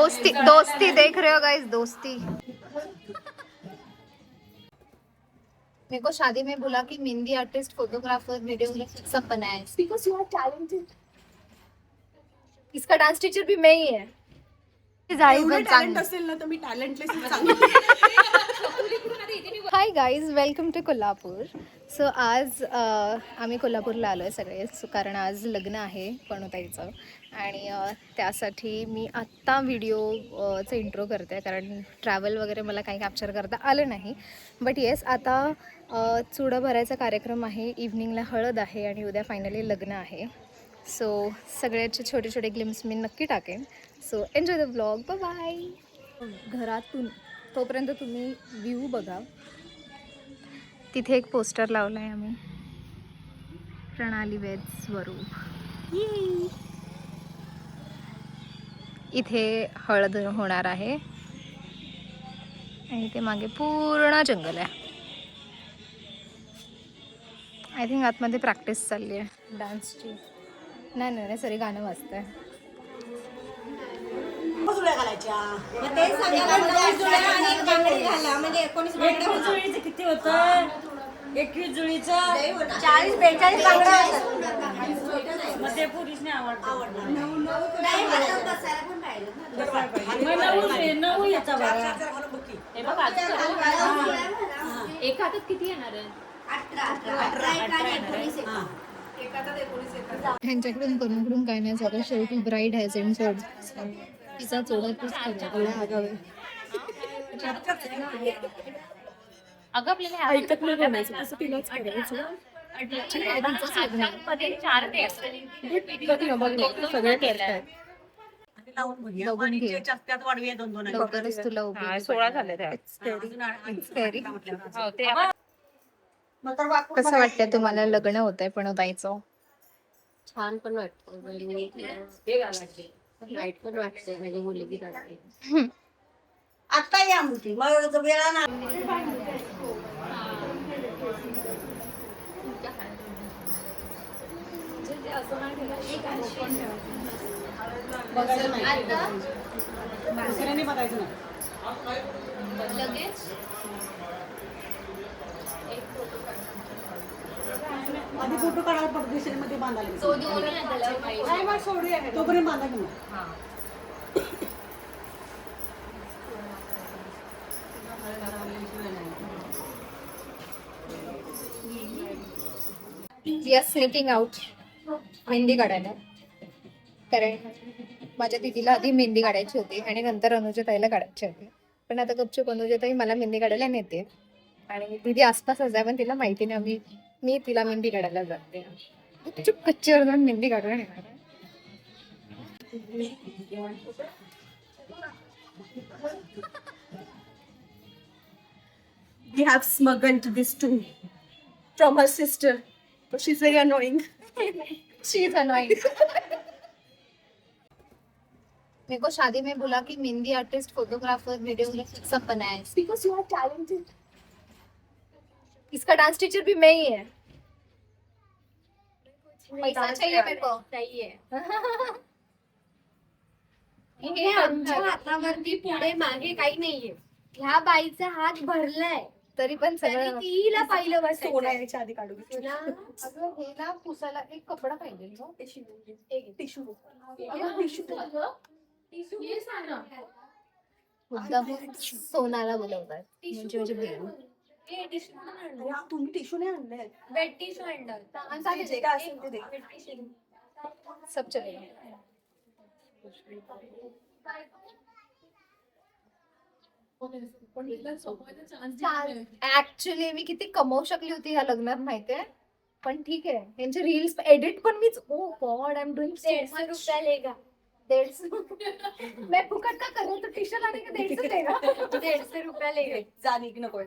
दोस्ती दोस्ती देख रहे हो गाइस, दोस्ती। मेरे को शादी में बोला कि मेहंदी आर्टिस्ट, फोटोग्राफर, वीडियोग्राफर सब बनाए बिकॉज यू आर टैलेंटेड। इसका डांस टीचर भी मैं ही है। टॅलेंट असेल ना तर मी talentless hi guys, welcome to Kolhapur. So आज आम्ही कोल्हापूरला आलो आहे सगळे. कारण आज लग्न आहे पणूताईचं आणि त्यासाठी मी आत्ता व्हिडिओचं इंट्रो करते. कारण ट्रॅव्हल वगैरे मला काही कॅप्चर करता आलं नाही. बट येस, आता चुडं भरायचा कार्यक्रम आहे, इव्हनिंगला हळद आहे आणि उद्या फायनली लग्न आहे. सो सगळ्याचे छोटे छोटे ग्लिम्स मी नक्की टाकेन. So enjoy the vlog. Bye bye. घरातून तोपर्यंत तुम्ही व्ह्यू बघा. तिथे एक पोस्टर लावला आहे आम्ही, प्रणाली वेद स्वरूप. इथे हळद होणार आहे आणि ते मागे पूर्ण जंगल आहे. आय थिंक आतमध्ये प्रॅक्टिस चालली आहे डान्सची. नाही सॉरी, गाणं वाजतं आहे. किती होतं? 21 जुळीचं 40-42 मध्ये पुरीच नाही आवडत. 9 याचा एका हातात किती येणार आहे? ह्यांच्याकडून कोणाकडून काय नाही झालं. शेवटी ब्राईड हॅज एंटर्ड. तिचा चोळातच अगं आपल्याला ऐकत नाही म्हणायचं, असं तिलाच करायचं. सगळं करतात. लवकरच तुला उभी 16 झाले. कसं वाटतंय तुम्हाला लग्न होतंय पणूताईचं? छान पण वाटतं, वाईट पण वाटतंय. माझी मुलगी आता या मुली मग वेळा ना बघायचं लगेच आधी फोटो काढायला पडतो मध्ये बांधायला तोपर्यंत बांधा की वी आर स्निकिंग आउट मेहंदी काढायला. कारण माझ्या दिदीला आधी मेहंदी काढायची होती आणि नंतर अनुजाताईला काढायची होती. पण आता गपचूप अनुजाताई मला मेहंदी काढायला नेते आणि दिदी आसपासच आहे, पण तिला माहिती नाही मी तिला मेहंदी काढायला जाते. गपचूप कच्चीवर जाऊन मेहंदी काढून येणार. We have smuggled this too from her sister, but she's very annoying. She is annoying. मेरे को शादी में बोला कि मेहंदी आर्टिस्ट, फोटोग्राफर, वीडियोग्राफर सब बनाए बिकॉज यू आर टैलेंटेड. इसका डांस टीचर भी मैं ही है. पैसा चाहिए मेरे को. चाहिए. हे आमच्या हातावरती पुढे मागे काही नाहीये. ह्या बाईचा हात भरलाय तरी पण सगळं तिला पाहिलं बस. सोडायच्या आधी काढू. अगं हे ना पुसायला एक कपडा पाहिजे. टिश्यू मुद्दाम सोनाला बोलवतात म्हणजे माझी बहीण. तुम्ही टिश्यू नाही आणले. वेट टिश्यू आणलं. जे काय असेल ते दे. सब चलेगा. ऍक्च्युली मी किती कमवू शकली होती ह्या लग्नात माहितीये. पण ठीक आहे, यांचे रील्स एडिट पण मीच. ओ गॉड, आय एम डुइंग ₹150 रुपया लेगा. 150. मैं फुकट का करूँ तो टी शर्ट आने का 150 देगा. 150 रुपया लेगा. जा निघ नको.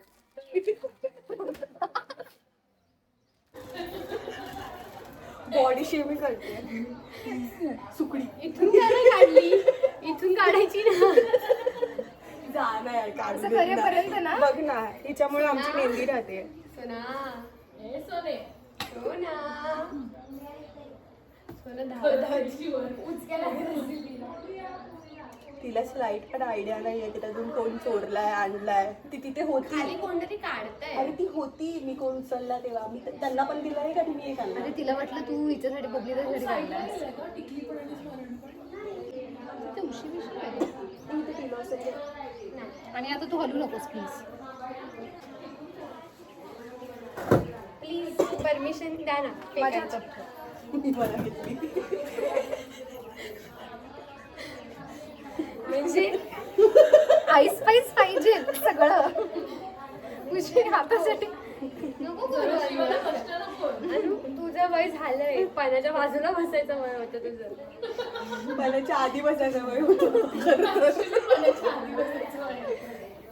बॉडी शेमिंग करते सुकडी. इथून काढली, इथून काढायची ना. जा ना यार, असं करेपर्यंत ना. बघ ना, हिच्यामुळे आमची मेहंदी राहते. तिला स्लाईड पण आयडिया नाहीये की त्यातून कोण चोरलाय आणलाय. ती तिथे होती खाली कोणतरी काढतंय. आणि ती होती, मी कोण उचलला तेव्हा मी त्यांना पण दिलं नाही का मी एक आणलं. अरे तिला वाटलं तू हिच्यासाठी बघली तर घरी काढला आणि आता तू हलू नकोस प्लीज. प्लीज परमिशन द्या ना. माझ्या हातात ठेव. मी मला घेतली. म्हणजे आईस पाईस पाहिजे सगळं तुझे हातासाठी. नको करू अनु, तुझं वय झालंय. पाण्याच्या बाजूला बसायचं वय होतं तुझं. पाण्याच्या आधी बसायचं वय होतं.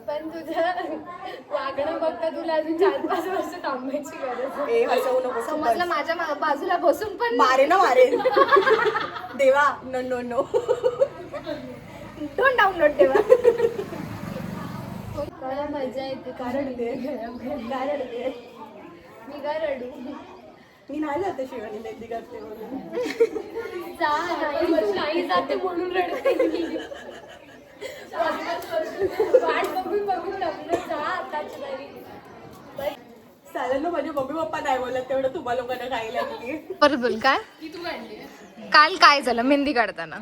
पण तुझं वागणं बघता तुला अजून 4-5 वर्ष थांबायची गरज आहे. ए हसवू नको. समजलं माझ्या बाजूला बसून पण मारे ना मारे देवा. No no no. Don't download तेव्हा. मला मजा येते कारण मी का रडू. नाही जाते शिवानी मेहंदी करते म्हणून. जा नाही, तू नाही जाते म्हणून रडते मी. वाट बघून बघून लग्न जा आताच तरी. चालेल ना, माझे मम्मी पप्पा नाही बोलत तेवढं तुम्हा लोकांना काय लागली. परत बोल. काय काल काय झालं मेहंदी काढताना?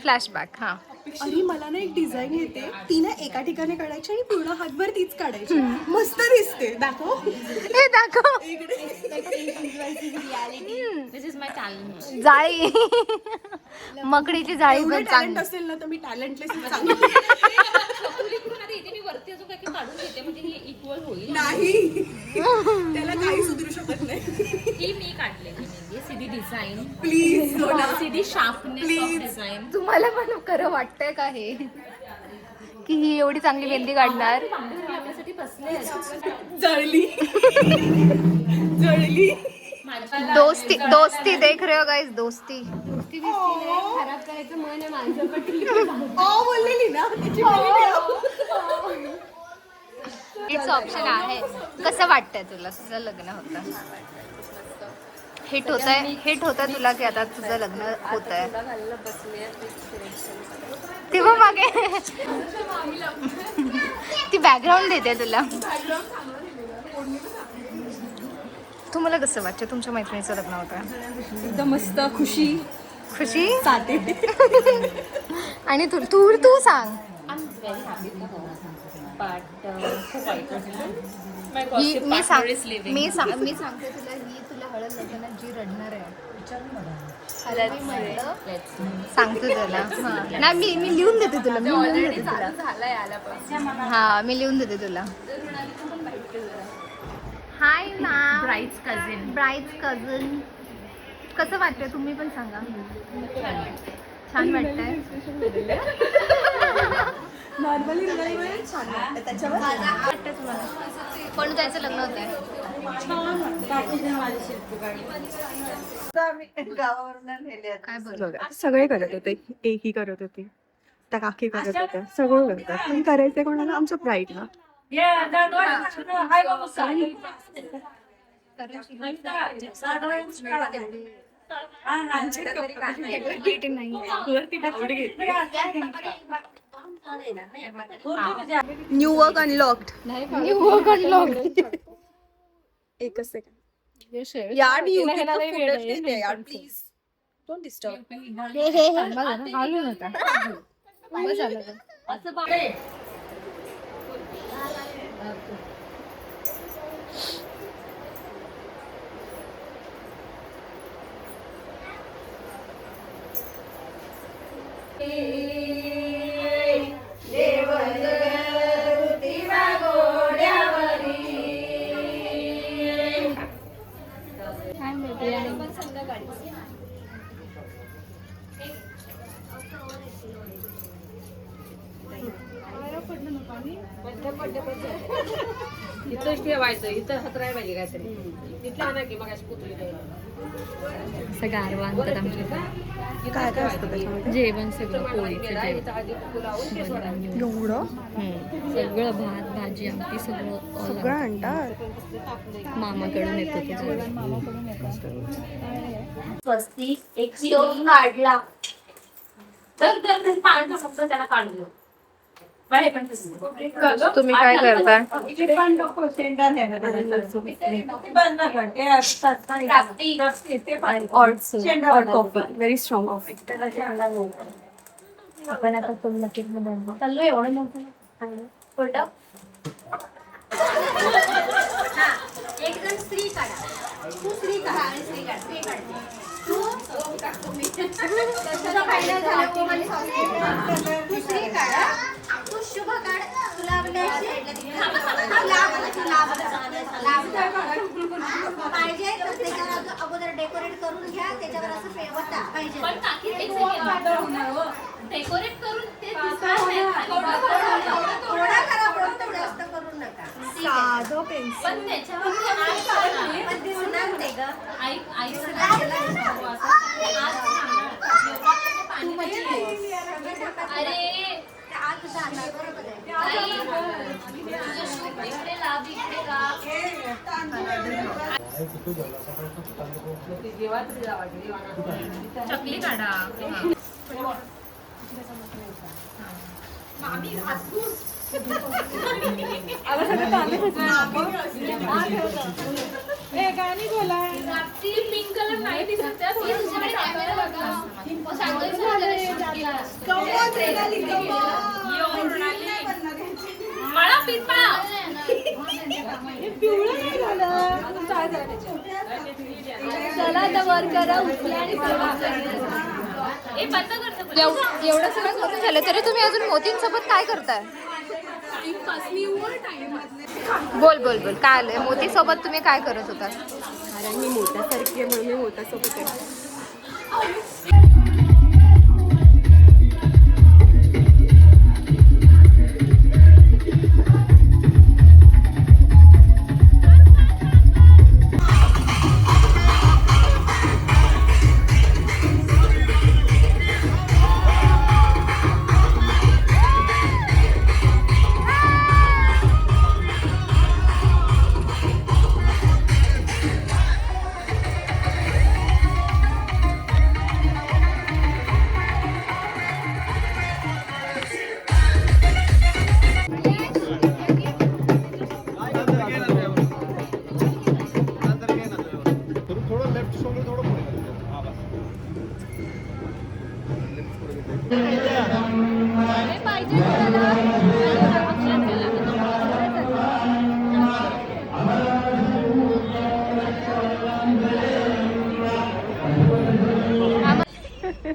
फ्लॅशबॅक. हा अरे मला ना एक डिझाईन येते, ती ना एका ठिकाणी काढायची आणि पूर्ण हातभर तीच काढायची. मस्त दिसते. दाखव. हे दाखव. जाळी मकडीची जाळी पण टॅलेंट चांगली. असेल ना तर मी टॅलेंटलेस नाही. त्याला काही सुधरू शकत नाही. मी काढलेली मेहंदी सीधी डिझाईन प्लीज सीधी शार्पनेस ऑफ डिझाईन. तुम्हाला पण खरं वाटतंय का हे की ही एवढी चांगली मेहंदी काढणार? आपल्यासाठी बसले जळली जळली. दोस्ती देख रहे हो गाइस. दोस्ती खराब करायचं मन आहे माझं पण ठीक आहे. बोललेली ना त्याची इट्स ऑप्शन आहे. कसं वाटतंय तुला तुझं लग्न होतं? हिट होतंय तुला की आता तुझं लग्न होतंय? तेव्हा मागे ती बॅकग्राऊंड देते तुला. तुम्हाला कसं वाटतं तुमच्या मैत्रिणीचं लग्न होतं? एकदम मस्त. खुशी साथे. आणि तू सांग. मी सांगते तुला, ही तुला हळद लागताना जी रडणार आहे सांगते तुला. नाही मी लिहून देते तुला. मी लिहून देते तुला. हाय मॅम. ब्राइड्स कझन. कसं वाटतंय तुम्ही पण सांगा. छान वाटतंय. नॉर्मली छान वाटतं. त्याच्यावर वाटतंय तुम्हाला? पण त्याचं लग्न होत आहे. काय बोल. सगळे करत होते. एकही करत होती, त्या काकी करत होत्या, सगळं करतात. पण करायचंय कोणाला? आमचं प्राईड ना. New work unlocked. एकच सेकंड यार. मी YouTubeला footage देते यार, प्लीज डोंट डिस्टर्ब. हालू नका. बस झालं का? इथंच ठेवायचं. इथं हातराय पाहिजे काहीतरी. तिथलं आणा की मग पुतळी सगळं आरवा आणतात आमच्या. काय काय असतं त्याच्यामध्ये? जेवण सगळं पोळीचं जेवण एवढं सगळं भात भाजी आमटी सगळं आणतात. मामाकडून येतं ते जेवण. स्वस्तिक एक स्टोन काढला. तर पाणी फक्त त्याला काढून घेऊ. बरं, हे पण तसंच. तुम्ही काय करताय? Very strong coffee. आपण आता चाललो एवढं मोठं खोटं. एक जण स्त्री काढा. तू स्त्री काढा आणि स्त्री काढ. स्त्री काढ. तू तुझं पहिलं झालं कोमल सॉरी. तू स्त्री काढा. तू शुभ काढ. तुला पाहिजे तर त्याच्यावर अगोदर डेकोरेट करून घ्या. त्याच्यावर असं फेवता पाहिजे. पण काकी एक डेकोरेट करून ते दिसणार नाही. थोडा करा पण तेवढं जास्त करू नका. साधं पेन्सिल. पण त्याच्यावर पण दिसणार नाही ग. अरे आत जाणार बरोबर आहे. इकडे लाभ इकडे का चकली काढा. पिंक कलर नाही दिसत त्यात. मला पिंपळा चला आता वर करा उचला आणि हे बंद करतो. एवढं सगळं मोती झालं तरी तुम्ही अजून मोतींसोबत काय करताय? बोल बोल बोल काय आलंय? मोती सोबत तुम्ही काय करत होता? कारण मी मोत्यासारखी आहे म्हणून मी मोत्यासोबत आहे.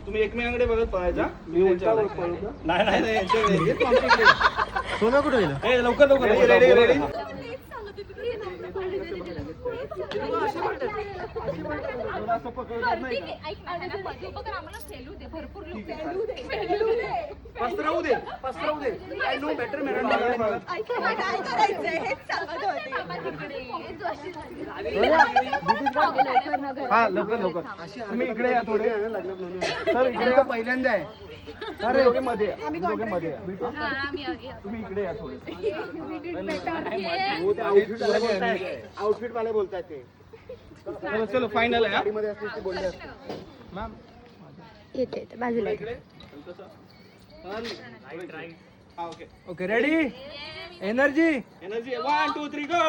तुम्ही एकमेकांकडे बघत पळायचा. मी यांच्या नाही नाही नाही यांच्या वेळी. सोनं कुठे गेलं? ए लवकर लवकर रेडी रेडी. पसरवू दे पसरवू दे. I know better madam. हा लवकर लवकर. तुम्ही इकडे या थोडे. सर इकडे या. पहिल्यांदा आहे. अरे दोघे मध्ये या. दोघे मध्ये या. तुम्ही इकडे या थोडे. आउटफिट वाले बोलतायत ते. चलो चलो फायनल आहे. मध्ये असली बोलले मॅम येते बाजूला इकडे. Okay okay ready. Energy energy. 1 2 3 गो.